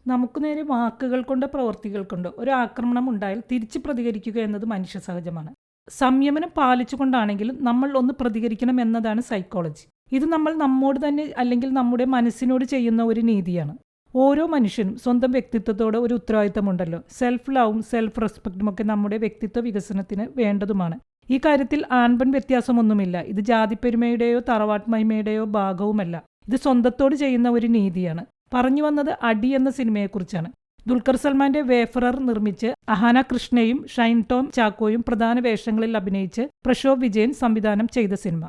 നമുക്ക് നേരെ വാക്കുകൾ കൊണ്ടോ പ്രവൃത്തികൾ കൊണ്ടോ ഒരു ആക്രമണം ഉണ്ടായാൽ തിരിച്ച് പ്രതികരിക്കുക എന്നത് മനുഷ്യ സഹജമാണ്. സംയമനം പാലിച്ചുകൊണ്ടാണെങ്കിലും നമ്മൾ ഒന്ന് പ്രതികരിക്കണം എന്നതാണ് സൈക്കോളജി. ഇത് നമ്മൾ നമ്മോട് തന്നെ അല്ലെങ്കിൽ നമ്മുടെ മനസ്സിനോട് ചെയ്യുന്ന ഒരു നീതിയാണ്. ഓരോ മനുഷ്യനും സ്വന്തം വ്യക്തിത്വത്തോട് ഒരു ഉത്തരവാദിത്തമുണ്ടല്ലോ. സെൽഫ് ലവും സെൽഫ് റെസ്പെക്റ്റും ഒക്കെ നമ്മുടെ വ്യക്തിത്വ വികസനത്തിന് വേണ്ടതുമാണ്. ഈ കാര്യത്തിൽ ആൺപെൺ വ്യത്യാസമൊന്നുമില്ല. ഇത് ജാതിപ്പെരുമയുടെയോ തറവാട്ട് മഹിമയുടെയോ ഭാഗവുമല്ല. ഇത് സ്വന്തത്തോട് ചെയ്യുന്ന ഒരു നീതിയാണ്. പറഞ്ഞു വന്നത് അടി എന്ന സിനിമയെക്കുറിച്ചാണ്. ദുൽഖർ സൽമാന്റെ വേഫറർ നിർമ്മിച്ച് അഹാന കൃഷ്ണയും ഷൈൻ ടോം ചാക്കോയും പ്രധാന വേഷങ്ങളിൽ അഭിനയിച്ച് പ്രശോഭ് വിജയൻ സംവിധാനം ചെയ്ത സിനിമ.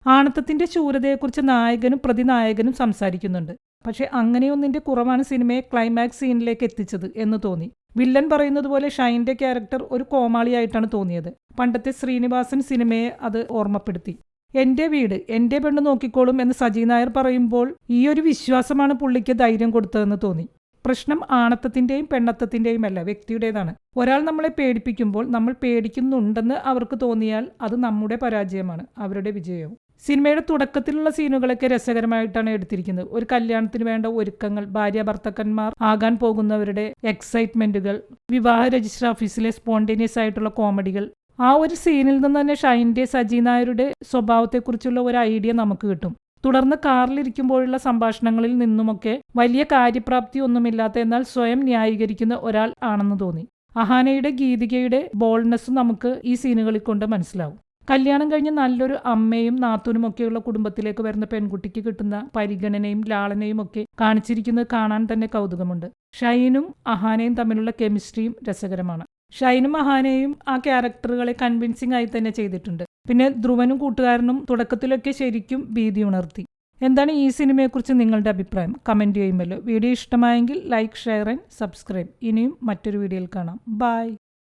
ആണത്തത്തിന്റെ ശൂരതയെക്കുറിച്ച് നായകനും പ്രതിനായകനും സംസാരിക്കുന്നുണ്ട്. പക്ഷെ അങ്ങനെയൊന്നിന്റെ കുറവാണ് സിനിമയെ ക്ലൈമാക്സ് സീനിലേക്ക് എത്തിച്ചത് എന്ന് തോന്നി. വില്ലൻ പറയുന്നത് പോലെ ഷൈൻ്റെ ക്യാരക്ടർ ഒരു കോമാളിയായിട്ടാണ് തോന്നിയത്. പണ്ടത്തെ ശ്രീനിവാസൻ സിനിമയെ അത് ഓർമ്മപ്പെടുത്തി. എന്റെ വീട് എന്റെ പെണ്ണ് നോക്കിക്കോളും എന്ന് സജി നായർ പറയുമ്പോൾ ഈ ഒരു വിശ്വാസമാണ് പുള്ളിക്ക് ധൈര്യം കൊടുത്തതെന്ന് തോന്നി. പ്രശ്നം ആണത്തത്തിന്റെയും പെണ്ണത്തത്തിന്റെയും അല്ല, വ്യക്തിയുടേതാണ്. ഒരാൾ നമ്മളെ പേടിപ്പിക്കുമ്പോൾ നമ്മൾ പേടിക്കുന്നുണ്ടെന്ന് അവർക്ക് തോന്നിയാൽ അത് നമ്മുടെ പരാജയമാണ്, അവരുടെ വിജയവും. സിനിമയുടെ തുടക്കത്തിലുള്ള സീനുകളൊക്കെ രസകരമായിട്ടാണ് എടുത്തിരിക്കുന്നത്. ഒരു കല്യാണത്തിന് വേണ്ട ഒരുക്കങ്ങൾ, ഭാര്യ ഭർത്താക്കന്മാർ ആകാൻ പോകുന്നവരുടെ എക്സൈറ്റ്മെന്റുകൾ, വിവാഹ രജിസ്റ്റർ ഓഫീസിലെ സ്പോണ്ടേനിയസ് ആയിട്ടുള്ള കോമഡികൾ. ആ ഒരു സീനിൽ നിന്ന് തന്നെ ഷൈൻ്റെ സജി നായരുടെ സ്വഭാവത്തെക്കുറിച്ചുള്ള ഒരു ഐഡിയ നമുക്ക് കിട്ടും. തുടർന്ന് കാറിലിരിക്കുമ്പോഴുള്ള സംഭാഷണങ്ങളിൽ നിന്നുമൊക്കെ വലിയ കാര്യപ്രാപ്തി ഒന്നുമില്ലാത്ത എന്നാൽ സ്വയം ന്യായീകരിക്കുന്ന ഒരാൾ ആണെന്ന് തോന്നി. അഹാനയുടെ ഗീതികയുടെ ബോൾഡ്നെസ് നമുക്ക് ഈ സീനുകളിൽ കൊണ്ട് മനസ്സിലാവും. കല്യാണം കഴിഞ്ഞ് നല്ലൊരു അമ്മയും നാത്തൂനുമൊക്കെയുള്ള കുടുംബത്തിലേക്ക് വരുന്ന പെൺകുട്ടിക്ക് കിട്ടുന്ന പരിഗണനയും ലാളനയും ഒക്കെ കാണിച്ചിരിക്കുന്നത് കാണാൻ തന്നെ കൗതുകമുണ്ട്. ഷൈനും അഹാനയും തമ്മിലുള്ള കെമിസ്ട്രിയും രസകരമാണ്. ഷൈനും അഹാനയും ആ ക്യാരക്ടറുകളെ കൺവിൻസിംഗ് ആയി തന്നെ ചെയ്തിട്ടുണ്ട്. പിന്നെ ധ്രുവനും കൂട്ടുകാരനും തുടക്കത്തിലൊക്കെ ശരിക്കും ഭീതി ഉണർത്തി. എന്താണ് ഈ സിനിമയെക്കുറിച്ച് നിങ്ങളുടെ അഭിപ്രായം? കമൻറ്റ് ചെയ്യുമല്ലോ. വീഡിയോ ഇഷ്ടമായെങ്കിൽ ലൈക്ക്, ഷെയർ ആൻഡ് സബ്സ്ക്രൈബ്. ഇനിയും മറ്റൊരു വീഡിയോയിൽ കാണാം. ബൈ.